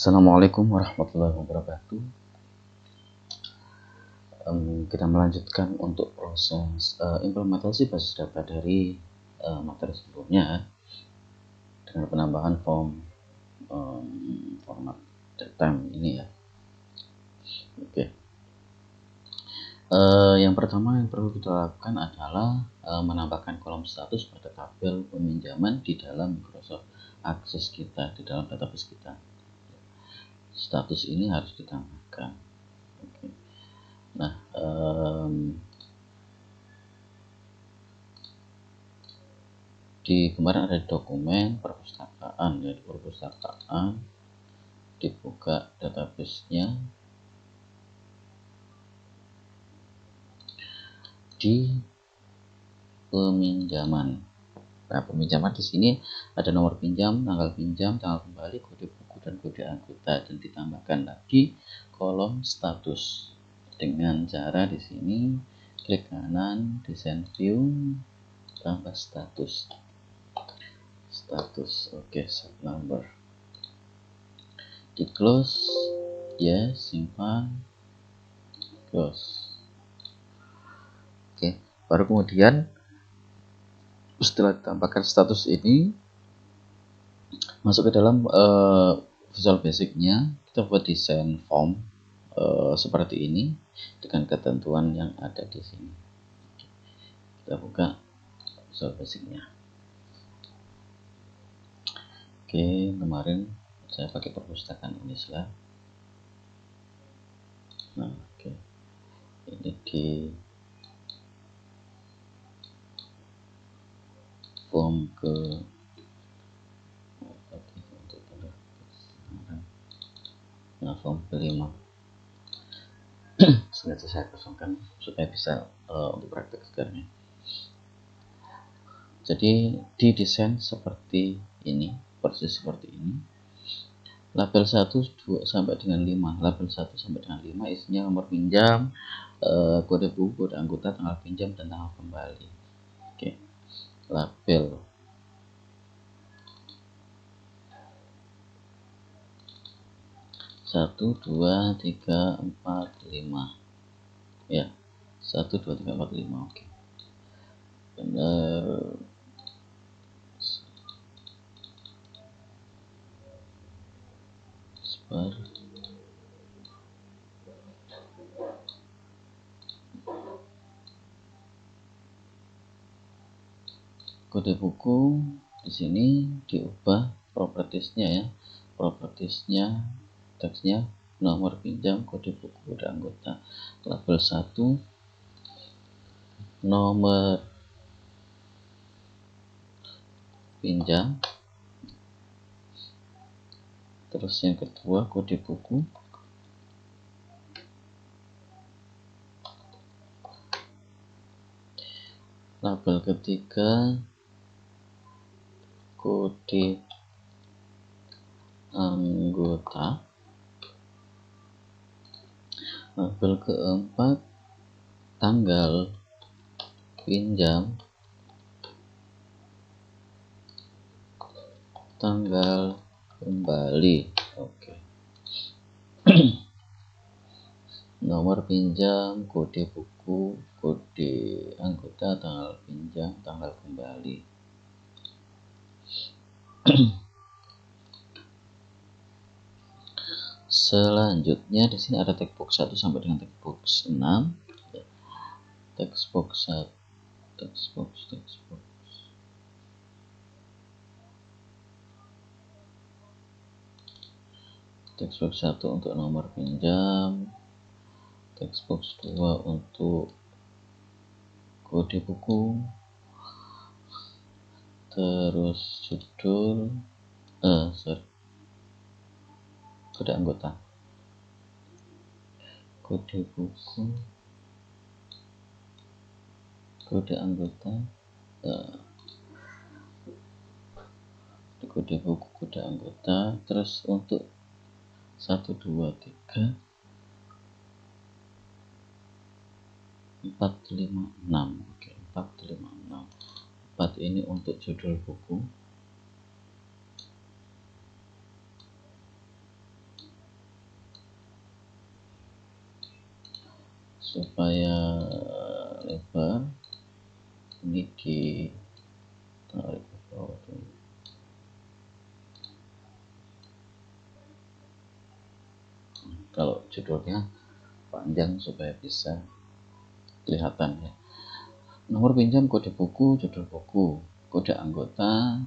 Assalamualaikum warahmatullahi wabarakatuh. Kita melanjutkan untuk proses implementasi basis data dari materi sebelumnya dengan penambahan format datetime ini ya. Oke. Yang pertama yang perlu kita lakukan adalah menambahkan kolom status pada tabel peminjaman di dalam Microsoft Access kita, di dalam database kita. Status ini harus ditambahkan. Oke. Nah, di kemarin ada dokumen perpustakaan, ya, perpustakaan dibuka database-nya di peminjaman. Nah, peminjaman di sini ada nomor pinjam, tanggal kembali, kode buku dan kode anggota, dan ditambahkan lagi kolom status dengan cara di sini klik kanan, desain view, tambah status. Oke, set number, di close, ya, simpan, close. Oke, baru kemudian setelah ditambahkan status ini, masuk ke dalam Visual Basic-nya, kita buat desain form seperti ini dengan ketentuan yang ada di sini. Kita buka Visual Basic-nya. Oke, kemarin saya pakai perpustakaan ini lah. Nah, oke, ini di form ke form kelima. Sengaja saya kosongkan supaya bisa untuk praktek sekarang. Jadi didesain seperti ini, persis seperti ini. Label 1 2 sampai dengan 5. Label 1 sampai dengan 5 isinya nomor pinjam, kode buku, kode anggota, tanggal pinjam dan tanggal kembali. Oke. Label 1 2 3 4 5. Ya. 1 2 3 4 5. Oke. Benar. Kode buku di sini diubah propertiesnya ya, teksnya nomor pinjam, kode buku, kode anggota. Label 1 nomor pinjam, terus yang kedua kode buku, label ketiga kode anggota, label keempat tanggal pinjam, tanggal kembali. Oke. Nomor pinjam, kode buku, kode anggota, tanggal pinjam, tanggal kembali. Selanjutnya di sini ada textbox 1 sampai dengan textbox 6. Textbox 1 untuk nomor pinjam, textbox 2 untuk kode buku, terus judul kode anggota, kode buku, kode anggota, kode buku, kode anggota. Terus untuk 1 2 3 4 5 6. Oke, 4 5 6. 4 ini untuk judul buku, supaya lebar ini ditarik ke bawah dulu. Kalau judulnya panjang supaya bisa kelihatan ya. Nomor pinjam, kode buku, judul buku, kode anggota,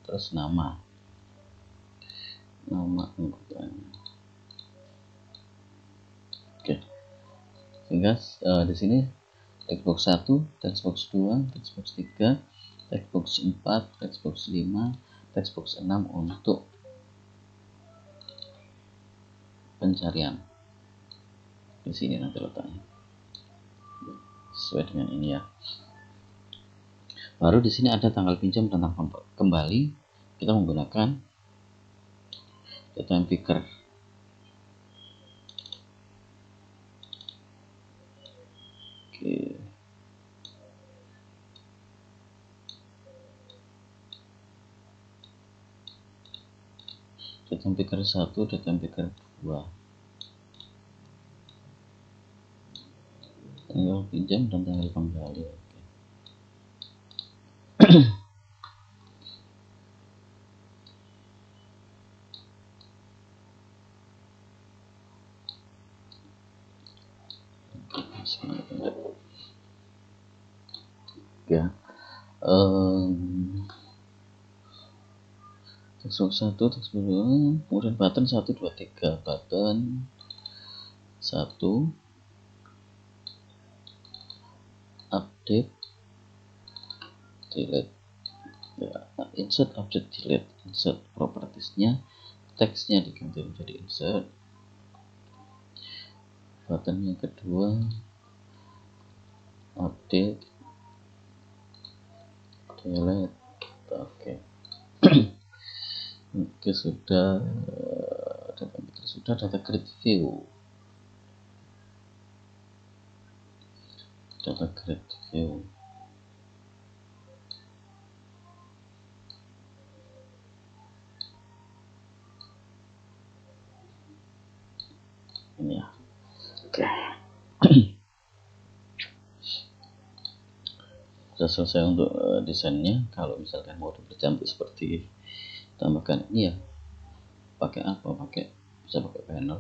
terus nama anggotanya. Oke, sehingga di sini textbox 1, textbox 2, textbox 3, textbox 4, textbox 5, textbox 6 untuk pencarian. Di sini nanti letaknya sesuai dengan ini ya. Baru di sini ada tanggal pinjam dan tanggal kembali. Kita menggunakan data picker. Oke. Data picker 1, data picker 2. Tanggal pinjam dan tanggal kembali. Oke. Ya. Textbox 1, textbox 2, kemudian button 1, 2, 3, button 1, update, delete ya, insert, update, delete. Insert propertiesnya, teksnya diganti menjadi insert. Button yang kedua, update, delete. Oke. Oke, sudah data grid view. Data grid view. Ini ya. Oke. Sudah selesai untuk desainnya. Kalau misalkan mau dipercantik seperti tambahkan ini ya, pakai apa? Bisa pakai panel.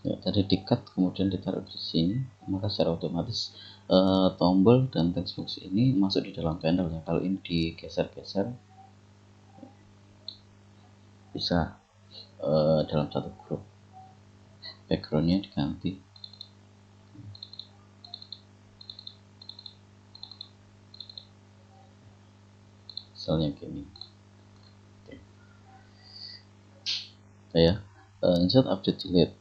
Ya, tadi di-cut kemudian ditaruh di sini, maka secara otomatis tombol dan textbox ini masuk di dalam panel ya. Kalau ini digeser-geser bisa dalam satu grup, backgroundnya diganti. Misalnya gini. Oke. Ya, insert, update, delete.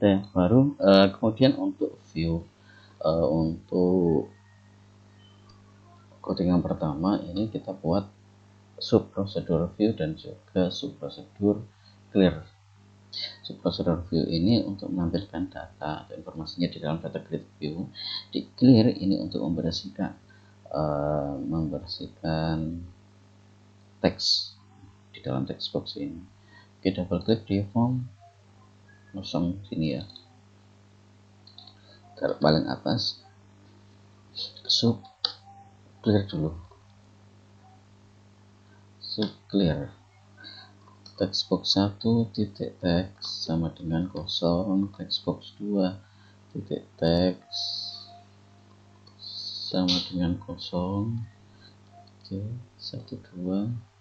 Nah, baru kemudian untuk view, untuk coding yang pertama ini kita buat sub prosedur view dan juga sub prosedur clear. Sub prosedur view ini untuk menampilkan data atau informasinya di dalam data grid view. Di clear ini untuk membersihkan teks di dalam text box ini. Oke, double klik di form kosong sini ya, taruh paling atas, sub clear dulu, sub clear. Textbox 1 titik teks sama dengan kosong, textbox 2 titik teks sama dengan kosong. Oke, 1 2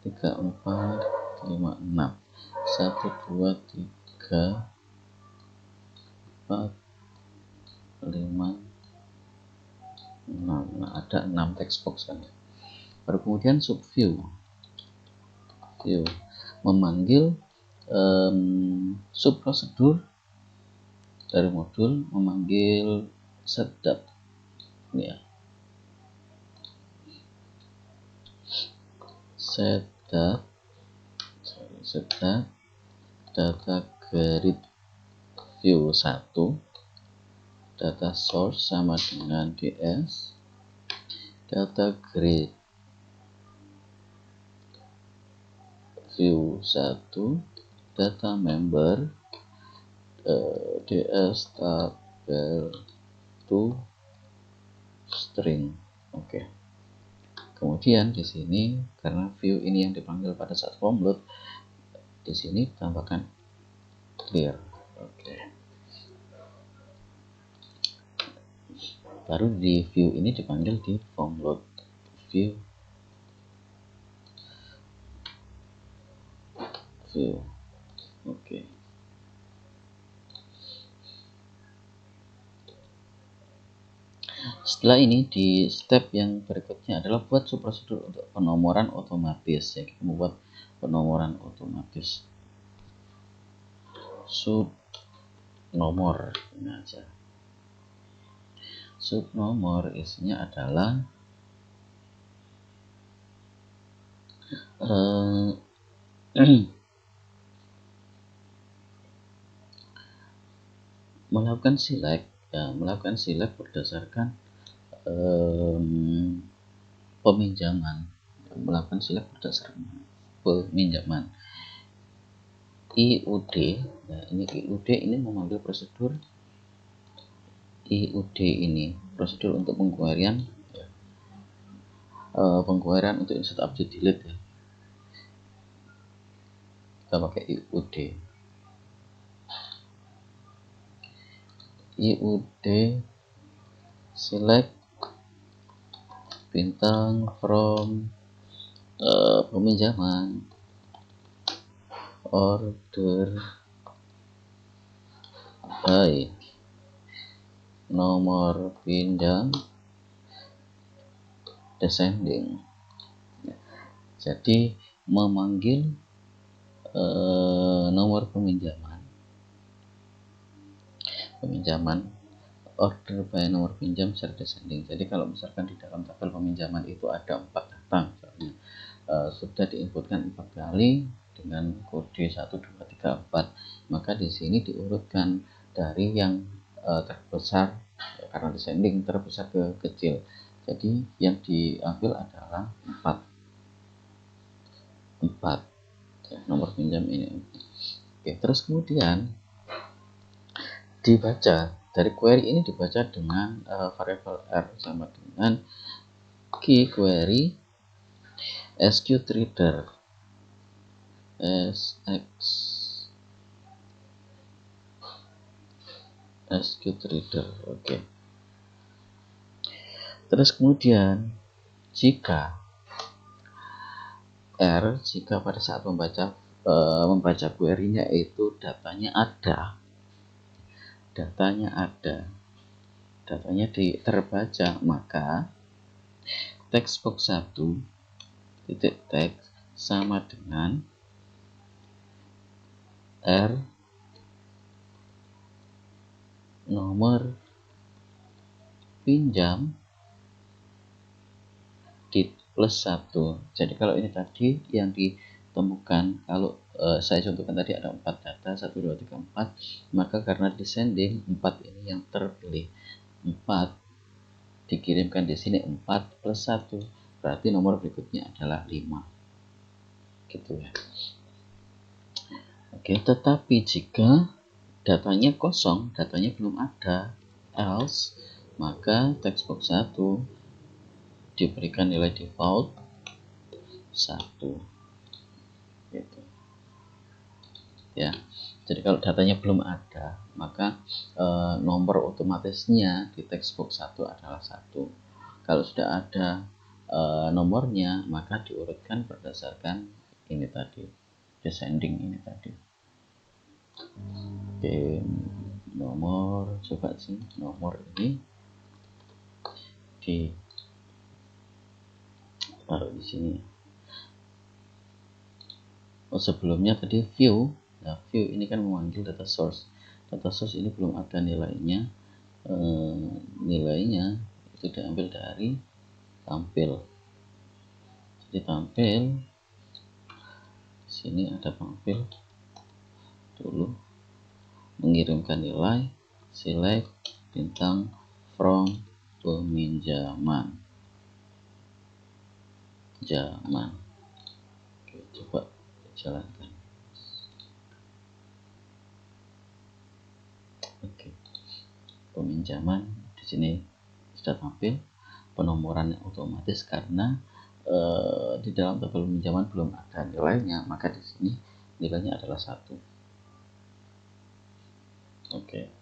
3, 4, 5, 6. 1, 2, 3, 4, 5, 6. Nah, ada 6 text box kan. Baru kemudian subview. Memanggil subprosedur dari modul, memanggil setup ya. Setup data grid view 1, data source sama dengan ds, data grid view 1, data member ds tabel to string. Oke. Kemudian di sini karena view ini yang dipanggil pada saat form load, di sini tambahkan clear. Oke. Baru di view ini dipanggil di form load view. Oke. Setelah ini di step yang berikutnya adalah buat subprosedur untuk penomoran otomatis ya. Kita membuat penomoran otomatis. Sub nomor ini aja. Sub nomor isinya adalah melakukan select ya, melakukan select berdasarkan peminjaman, melakukan select berdasarkan peminjaman. IUD ya, ini IUD ini memanggil prosedur IUD ini prosedur untuk penguarian ya, penguarian untuk insert update delete ya, kita pakai IUD. IUD select bintang from peminjaman order by nomor pinjam descending. Jadi memanggil nomor peminjaman order by nomor pinjam secara descending. Jadi kalau misalkan di dalam tabel peminjaman itu ada 4 data misalnya, sudah diinputkan 4 kali dengan kode 1, 2, 3, 4, maka di sini diurutkan dari yang terbesar karena descending terbesar ke kecil. Jadi yang diambil adalah 4 ya, nomor pinjam ini. Oke, terus kemudian dibaca dari query ini dibaca dengan variabel R sama dengan key query sqreader sqreader. Oke. Terus kemudian jika pada saat membaca query-nya itu datanya terbaca, maka text box 1 titik text sama dengan R nomor pinjam di plus 1. Jadi kalau ini tadi yang ditemukan, kalau saya contohkan tadi ada 4 data 1, 2, 3, 4, maka karena descending 4 ini yang terpilih, 4 dikirimkan di sini 4 plus 1, berarti nomor berikutnya adalah 5 gitu ya. Oke, tetapi jika datanya kosong, datanya belum ada, else, maka text box 1 diberikan nilai default 1 gitu ya. Jadi kalau datanya belum ada, maka nomor otomatisnya di text box 1 adalah 1. Kalau sudah ada nomornya, maka diurutkan berdasarkan ini tadi, descending ini tadi. Oke, nomor, coba sih nomor ini di taruh di sini. Sebelumnya tadi view. Nah, view ini kan memanggil data source. Data source ini belum ada nilainya. Nilainya itu diambil dari tampil. Jadi tampil di sini ada tampil dulu, mengirimkan nilai, select bintang from peminjaman jaman. Oke, coba jalankan. Oke, peminjaman di sini sudah tampil, penomorannya otomatis karena di dalam tabel peminjaman belum ada nilainya, maka di sini nilainya adalah 1. Oke.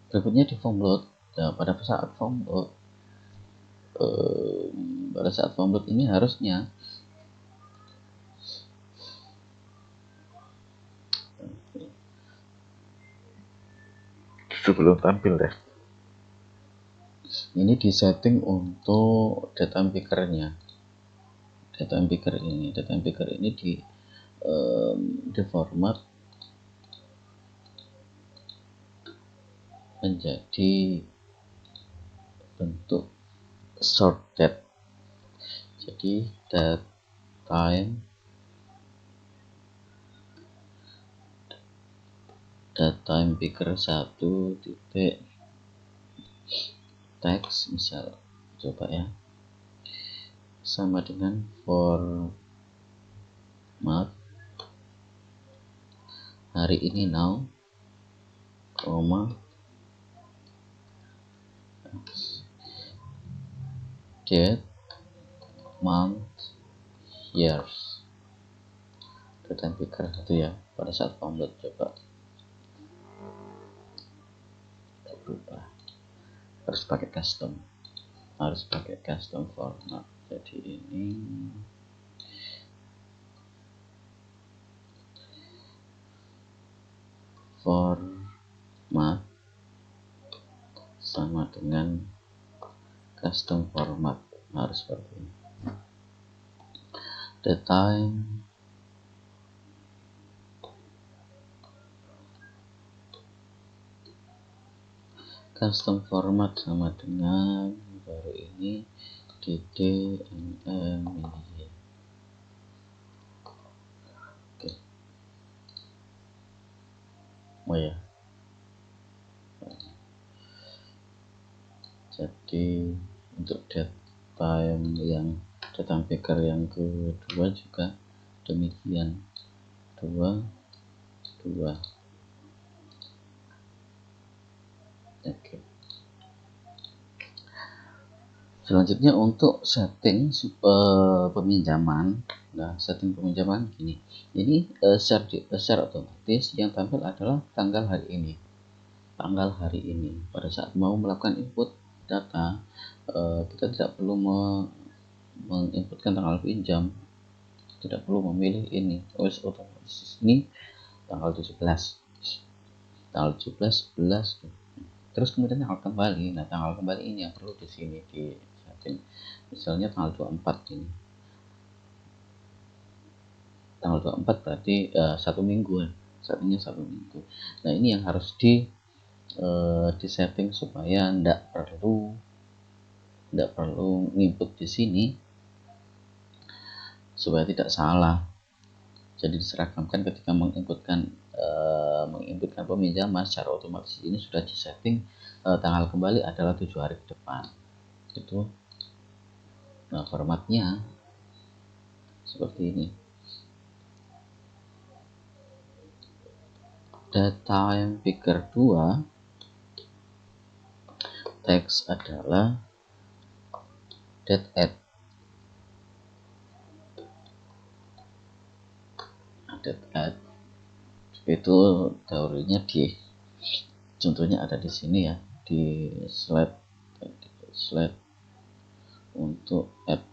Berikutnya di form load. Nah, pada saat form load ini harusnya sebelum tampil deh, ini disetting untuk data pickernya. Data picker ini di format menjadi bentuk sorted. Jadi data picker 1 titik teks, misal coba ya, sama dengan format hari ini now, date, month, years. Data picker 1 ya, pada saat form load. Coba berubah, harus pakai custom format. Jadi ini format sama dengan custom format, harus seperti ini. The time custom format sama dengan baru ini DDMM ini. Oke. Oh ya. Jadi untuk date time yang data picker yang kedua juga demikian, 2. Oke. Selanjutnya untuk setting peminjaman. Nah, setting peminjaman gini. Ini share otomatis, yang tampil adalah tanggal hari ini. Pada saat mau melakukan input data, kita tidak perlu menginputkan tanggal pinjam, tidak perlu memilih ini. Otomatis ini tanggal 17 11. Terus kemudian tanggal kembali. Nah, tanggal kembali ini yang perlu di sini di setting. Misalnya tanggal 24 ini. Tanggal 24 berarti 1 minggu ya. Settingnya 1 minggu. Nah, ini yang harus di setting supaya tidak perlu input di sini, supaya tidak salah. Jadi diseragamkan ketika menginputkan peminjaman secara otomatis. Ini sudah disetting tanggal kembali adalah 7 hari ke depan. Itu formatnya seperti ini. Data yang picker 2 teks adalah date add itu teorinya contohnya ada di sini ya, di slide slide untuk add.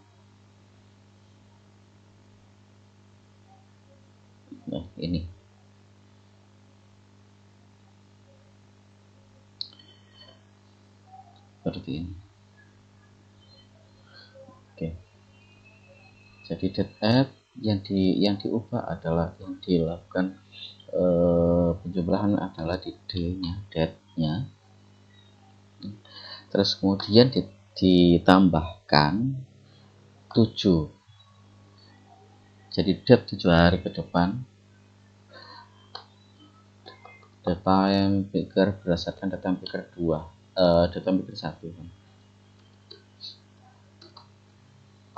Nah, ini seperti ini. Oke, jadi date add yang diubah adalah yang dilakukan penjumlahan adalah di D-nya, date-nya. Terus kemudian ditambahkan 7. Jadi date 7 hari ke depan. Data yang picker berdasarkan data yang picker 2, data yang picker 1.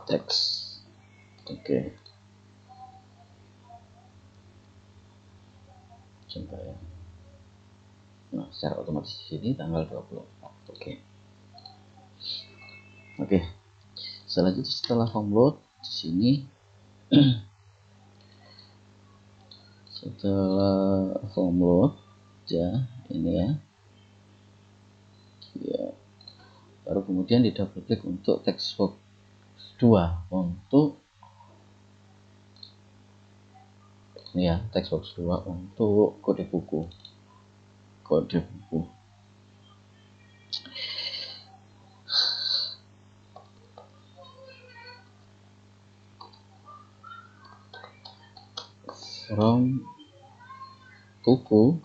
Teks. Oke. Coba ya. Nah, secara otomatis di sini tanggal 24. Oke. Selanjutnya setelah download di sini setelah download ya ini ya. Baru kemudian di double klik untuk textbox 2 untuk ini ya, textbox 2 untuk kode buku. From buku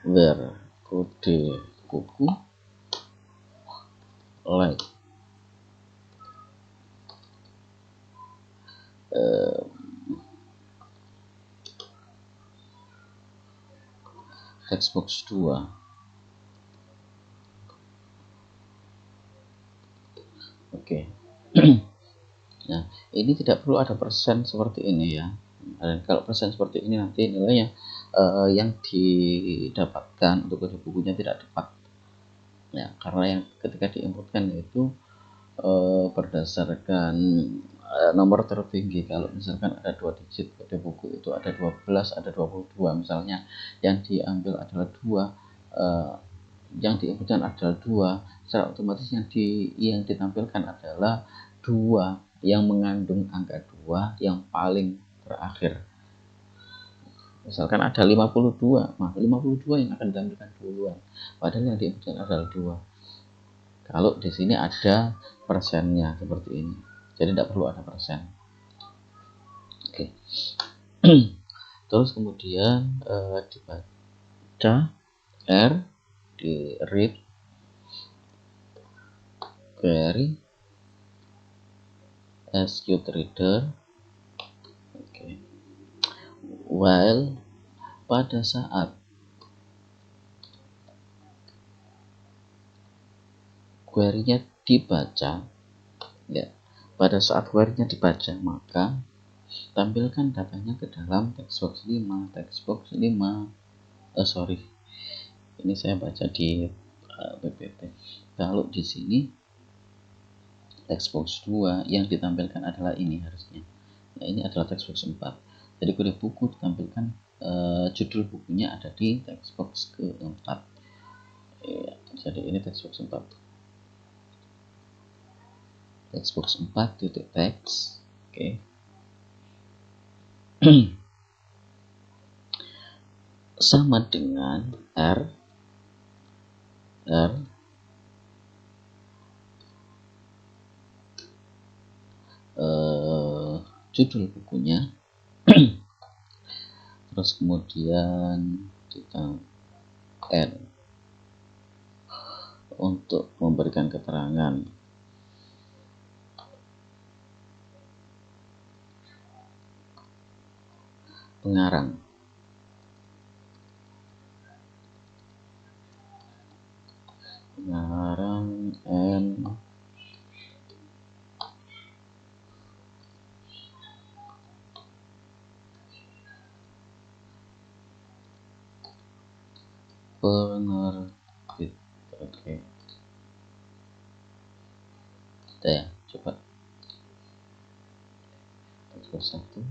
where kode buku like textbox 2. Oke. Nah, ini tidak perlu ada persen seperti ini ya. Dan kalau persen seperti ini nanti nilainya yang didapatkan untuk kode bukunya tidak tepat. Ya, karena yang ketika diinputkan itu berdasarkan nomor tertinggi. Kalau misalkan ada 2 digit kode buku itu ada 12, ada 22 misalnya, yang diambil adalah 2, yang diinputkan adalah 2, secara otomatis yang ditampilkan adalah 2 yang mengandung angka 2 yang paling terakhir. Misalkan ada 52, maka 52 yang akan ditampilkan duluan, padahal yang diinputkan adalah 2. Kalau di sini ada persennya seperti ini, jadi tidak perlu ada persen. Oke. Terus kemudian dibaca R, di read, query, execute reader. Oke. While pada saat query-nya dibaca, ya, pada saat query-nya dibaca, maka tampilkan datanya ke dalam textbox 5. Ini saya baca di PPT. Kalau di sini textbox 2 yang ditampilkan adalah ini harusnya. Nah, ini adalah textbox 4. Jadi kode buku ditampilkan, judul bukunya ada di textbox ke-4. Ya, jadi ini textbox 4. Textbox 4 titik teks. Oke. Sama dengan R judul bukunya. Terus kemudian kita N untuk memberikan keterangan pengarang. N penerbit. Oke. Kita ya, coba textbox 1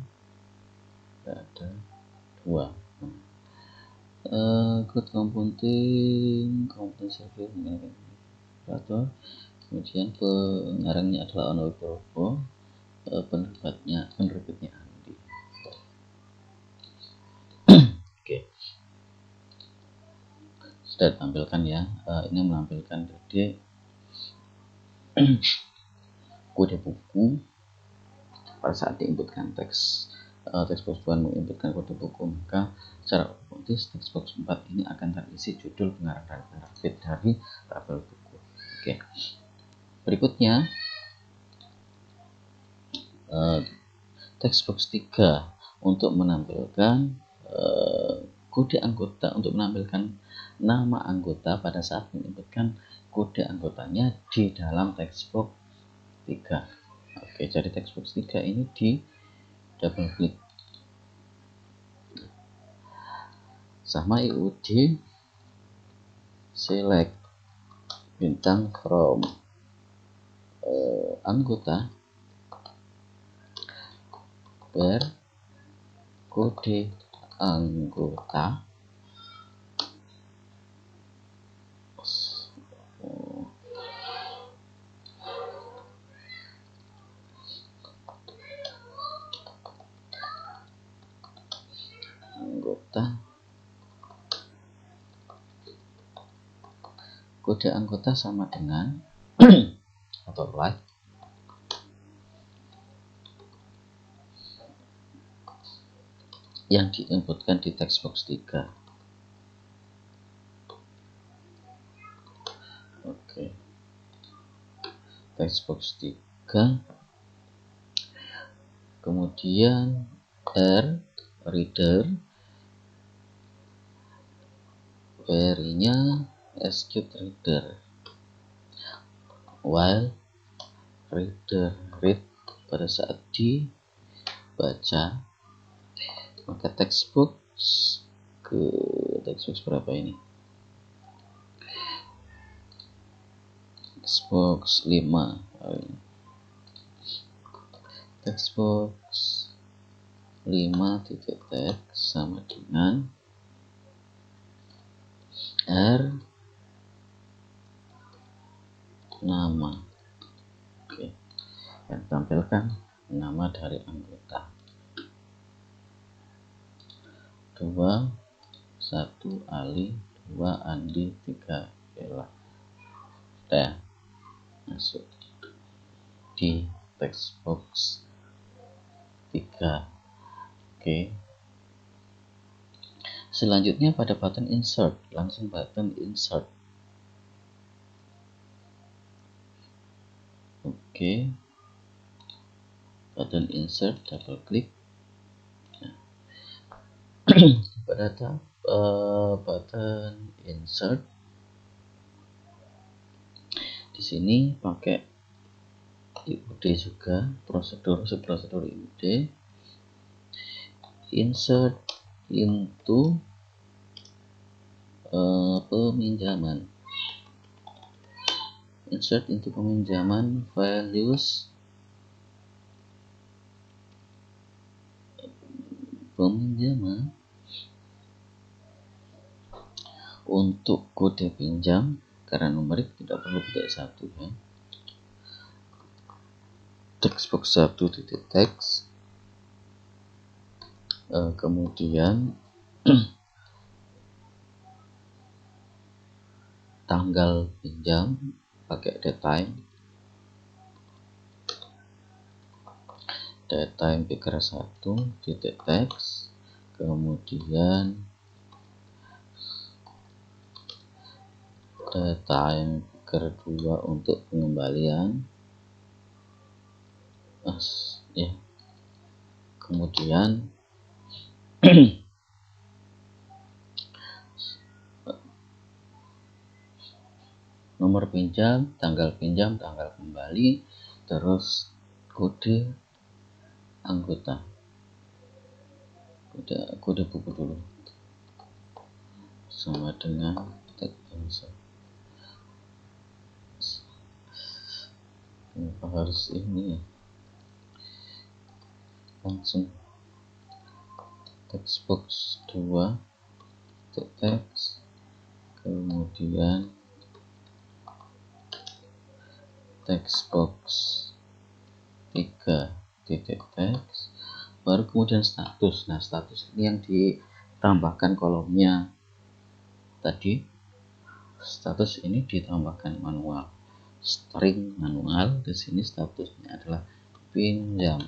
ada 2. berikut computing server atau kemudian pengarangnya adalah Ono Wibowo, penerbitnya Andi. Oke, sudah ditampilkan ya. Ini menampilkan kode buku pada saat diinputkan textbox 2 menginputkan kode buku, maka secara otomatis textbox 4 ini akan terisi judul pengarang dan penerbit dari tabel buku. Oke, berikutnya textbox 3 untuk menampilkan kode anggota, untuk menampilkan nama anggota pada saat menginputkan kode anggotanya di dalam textbox 3. Oke, jadi textbox 3 ini di double klik sama IUD select bintang from anggota per kode anggota kode anggota sama dengan atau like yang diinputkan di textbox 3. Oke, textbox 3, kemudian reader, query-nya execute reader, while reader read pada saat dibaca, maka textbox berapa ini? Textbox 5. Textbox 5 titik text sama dengan nama. Oke, yang tampilkan nama dari anggota 2, 1 Ali, 2 Andi, 3 Bella. Sudah masuk di textbox 3. Oke, selanjutnya pada button insert, langsung button insert. Oke, button insert, double klik. Nah, pada button insert di sini pakai IUD juga, prosedur IUD, insert into peminjaman, insert into peminjaman values peminjaman untuk kode pinjam, karena numerik tidak perlu pakai 1 ya. Textbox 1 titik text, kemudian tanggal pinjam pakai datetime picker 1 titik text, kemudian datetime picker 2 untuk pengembalian ya. Kemudian nomor pinjam, tanggal kembali, terus kode anggota, kode buku dulu sama dengan tag insert. Kenapa harus ini ya? Langsung textbox 2 text kemudian text box 3 titik teks, baru kemudian status. Nah, status ini yang ditambahkan kolomnya tadi. Status ini ditambahkan manual, string manual. Di sini statusnya adalah pinjam.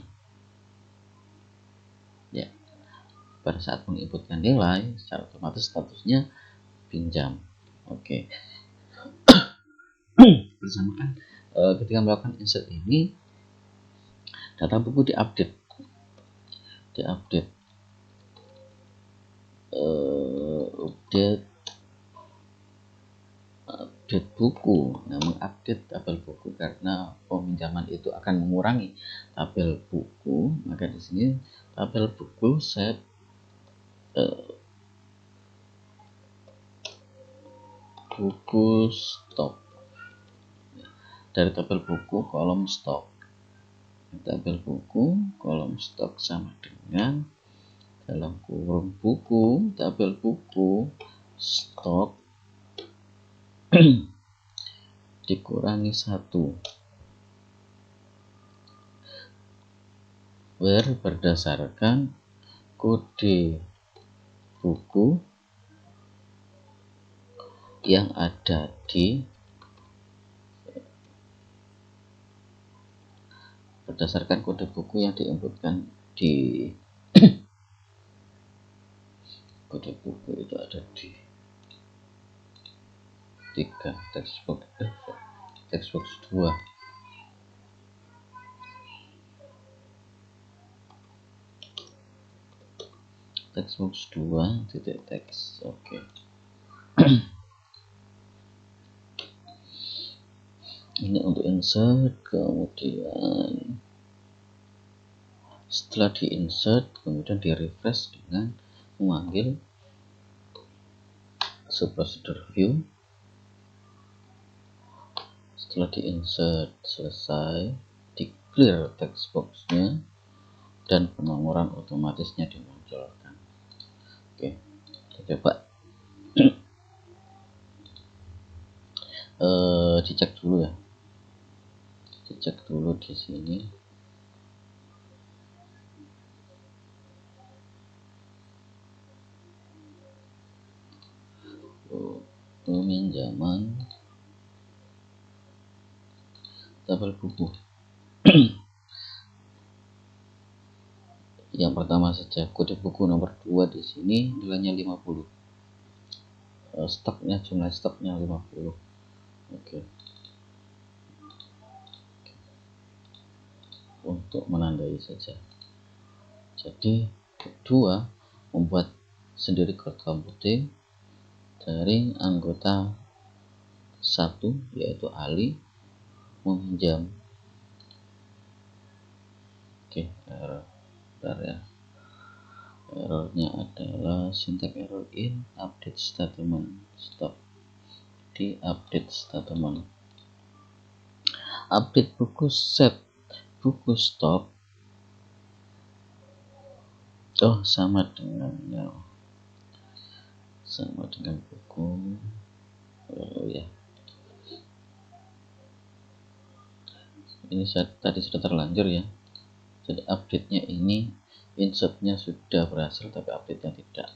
Ya, pada saat menginputkan nilai, secara otomatis statusnya pinjam. Oke. Bersamaan ketika melakukan insert ini, data buku diupdate update buku. Nah, mengupdate tabel buku karena peminjaman itu akan mengurangi tabel buku, maka di sini tabel buku set buku stok. Dari tabel buku kolom stok, tabel buku kolom stok sama dengan dalam kurung buku tabel buku stok dikurangi 1 berdasarkan kode buku yang ada di berdasarkan kode buku yang diinputkan di kode buku itu ada di 3 textbox 2 textbox 2 titik teks. Oke. Ini untuk insert. Kemudian setelah di insert, kemudian di refresh dengan memanggil subprocedur view. Setelah di insert selesai, di clear text boxnya dan penomoran otomatisnya dimunculkan. Oke, kita coba dicek dulu ya. Dicek dulu di sini. Peminjaman tabel buku. Yang pertama saja, kode buku nomor 2 di sini nilainya 50. Stoknya, jumlah stoknya 50. Oke. Untuk menandai saja. Jadi kedua, membuat sendiri code computing dari anggota 1 yaitu Ali meminjam. Oke, error ya. Errornya adalah syntax error in update statement stop. Di update statement update buku set buku stop sama dengan buku ya. Ini tadi sudah terlanjur ya. Jadi update-nya ini, insert-nya sudah berhasil tapi update-nya tidak.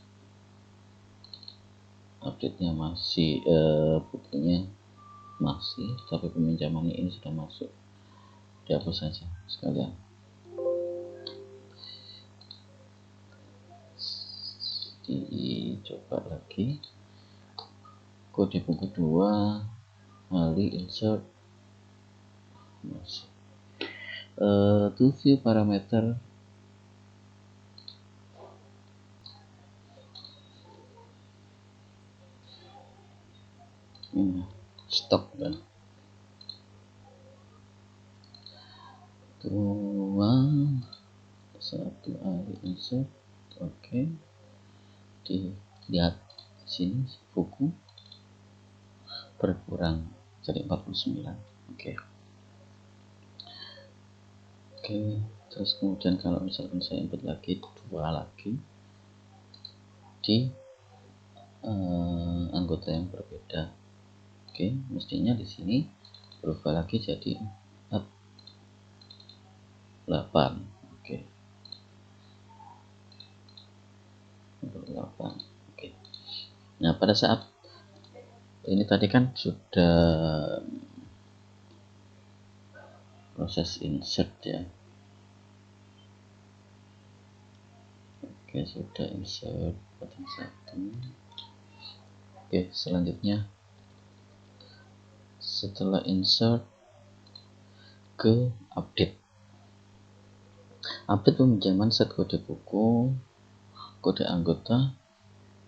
Update-nya masih bukunya masih, tapi peminjamannya ini sudah masuk. Dihapus saja sekalian. Dicoba lagi. Kode buku 2 Ali insert masih. To view parameter stok kan 1 Ali insert. Oke. Dilihat sini buku berkurang jadi 49. Oke, terus kemudian kalau misalkan saya input lagi 2 lagi di anggota yang berbeda. Oke, mestinya di sini berubah lagi jadi 8. Oke, 8. Oke. Nah, pada saat ini tadi kan sudah proses insert ya. Oke, sudah insert button 1. Oke, selanjutnya setelah insert ke update peminjaman set kode buku, kode anggota,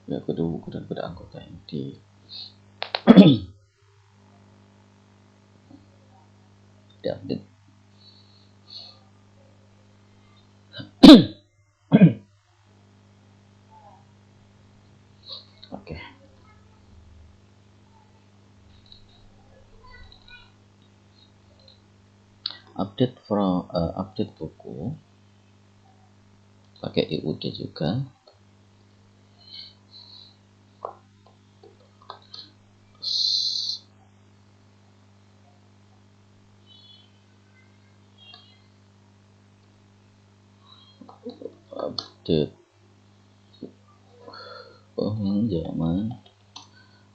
ya kode buku dan kode anggota yang di update. Oke. Update buku pakai IUD juga.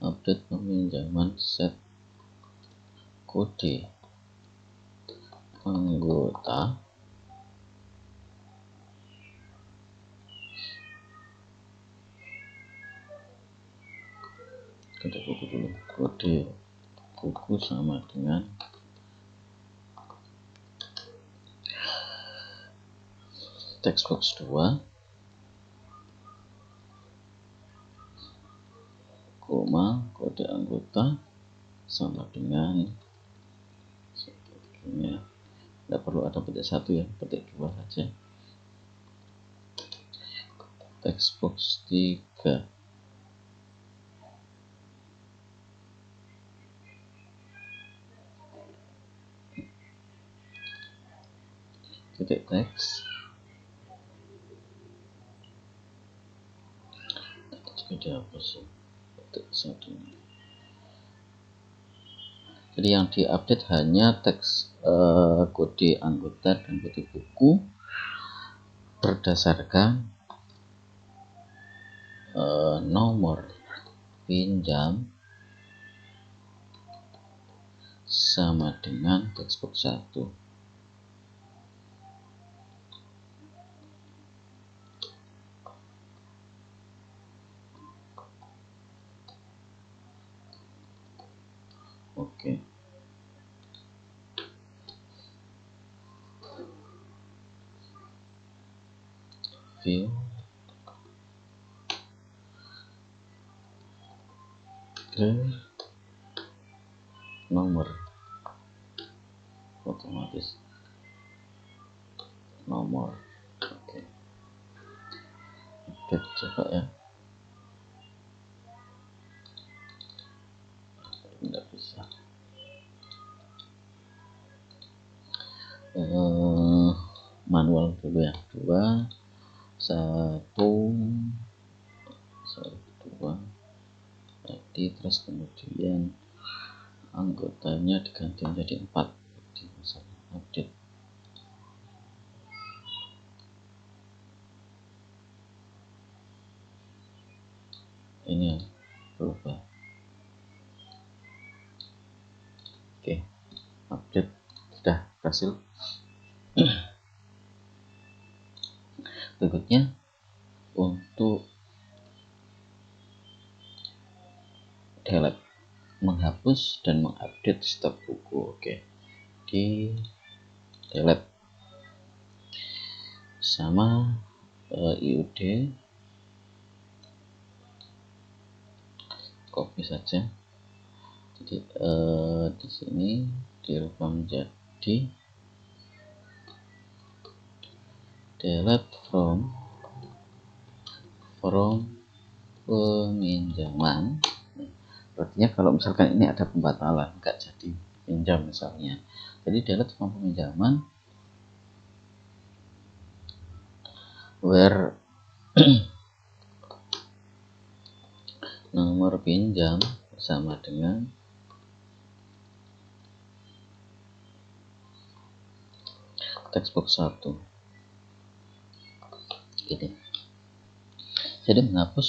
Update peminjaman set kode anggota kode buku sama dengan textbox 2, kode anggota sama dengan tidak perlu ada petik 1 ya, petik 2 saja. Textbox 3, titik teks, jadi apa sih petik 1. Jadi yang diupdate hanya teks kode anggota dan kode buku berdasarkan nomor pinjam sama dengan textbox 1. Oke. View nomor otomatis nomor. Oke. Update coba ya. Tidak bisa. Manual dulu ya. 2 1 2 tadi, terus kemudian anggotanya diganti menjadi 4 di update. Ini yang berubah. Oke, update sudah berhasil. Berikutnya untuk delete, menghapus dan mengupdate stok buku. Oke, di delete sama IUD, copy saja. Jadi di sini dirubah menjadi delete from peminjaman. Artinya kalau misalkan ini ada pembatalan, nggak jadi pinjam misalnya, jadi delete from peminjaman where nomor pinjam sama dengan textbox 1 ini. Jadi menghapus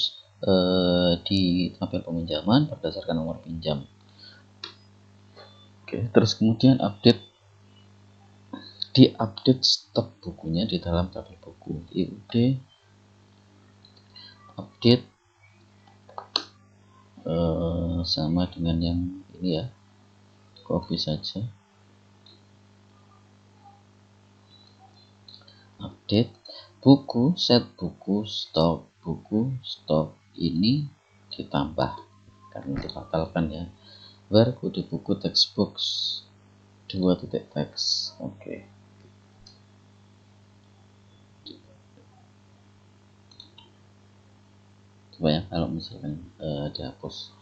di tabel peminjaman berdasarkan nomor pinjam. Oke, terus kemudian diupdate stok bukunya di dalam tabel buku. IUD update sama dengan yang ini ya, copy saja. Update buku, set buku, stok ini ditambah karena dibatalkan ya. Where kode buku textbox 2.txt. Oke. Coba ya kalau misalkan dihapus.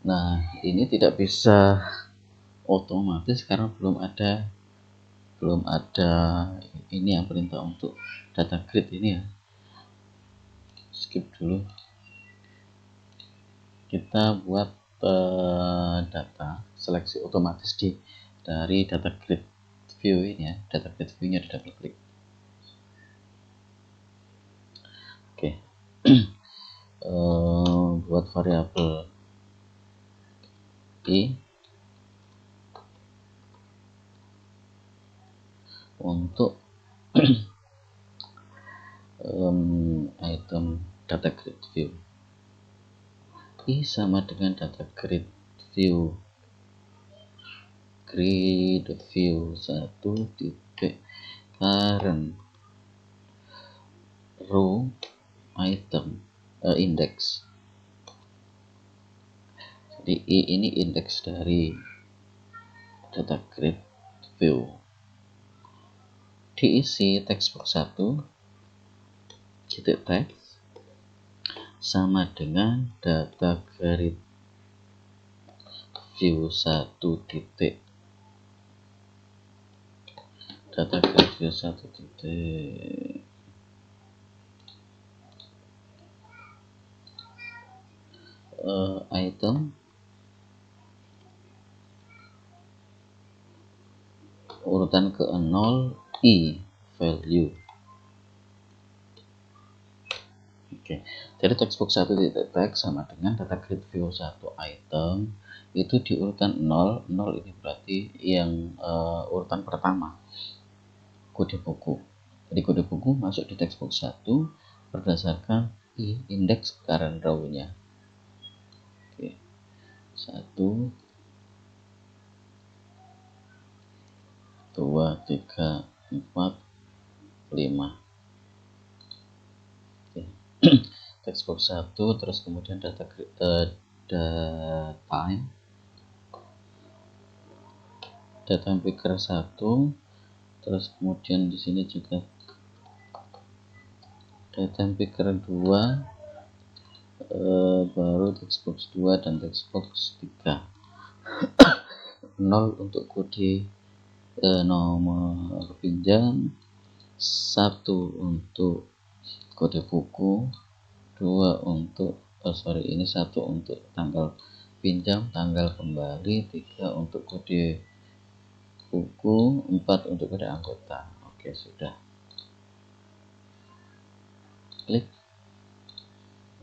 Nah, ini tidak bisa otomatis karena belum ada ini yang perintah untuk data grid ini ya. Skip dulu. Kita buat data seleksi otomatis dari data grid view ini ya. Data grid view-nya di double klik. Oke. Buat variabel i untuk item data grid view. I sama dengan data grid view 1 titik current row item index. Jadi I ini indeks dari data grid view. Diisi textbox 1 titik text sama dengan data grid view 1 titik data grid view 1 titik item urutan ke-0 I value. Oke, jadi textbox 1 titik text sama dengan data grid view 1 item itu di urutan 0. 0 ini berarti yang urutan pertama kode buku. Jadi kode buku masuk di textbox 1 berdasarkan I indeks current row-nya. Oke. 1 2 3 4 5. Oke. Textbox 1 terus kemudian data time picker 1, terus kemudian di sini juga time picker 2, baru textbox 2 dan textbox 3. 0 untuk kode nomor pinjam, 1 untuk kode buku, 2 untuk 1 untuk tanggal pinjam, tanggal kembali, 3 untuk kode buku, 4 untuk kode anggota. Oke, sudah. Klik.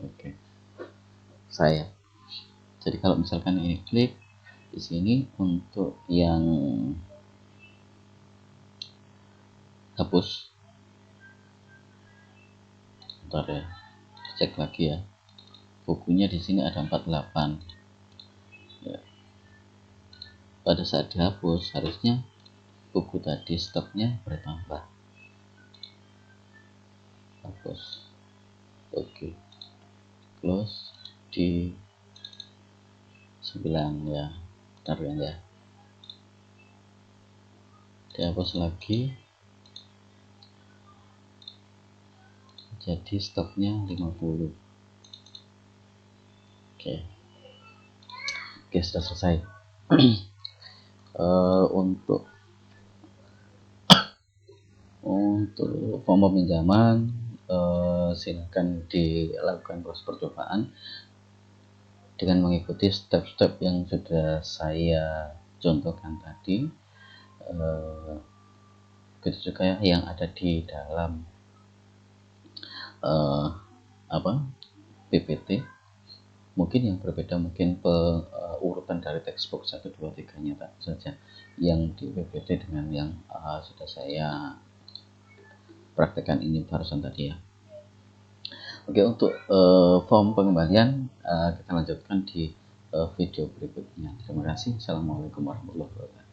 Oke. Saya. Jadi kalau misalkan ini klik di sini untuk yang hapus. Bentar ya. Cek lagi ya. Bukunya di sini ada 48. Ya. Pada saat dihapus harusnya buku tadi stoknya bertambah. Hapus. Oke. Close di 9 ya. Bentar ya. Dihapus lagi. Jadi stoknya 50. Oke, sudah selesai. Untuk form peminjaman silakan dilakukan proses percobaan. dengan mengikuti step-step yang sudah saya contohkan tadi. Begitu juga yang ada di dalam PPT. Mungkin yang berbeda mungkin urutan dari textbook 1, 2, 3 nya saja yang di PPT dengan yang sudah saya praktekkan ini barusan tadi ya. Oke, untuk form pengembalian kita lanjutkan di video berikutnya. Terima kasih. Assalamualaikum warahmatullahi wabarakatuh.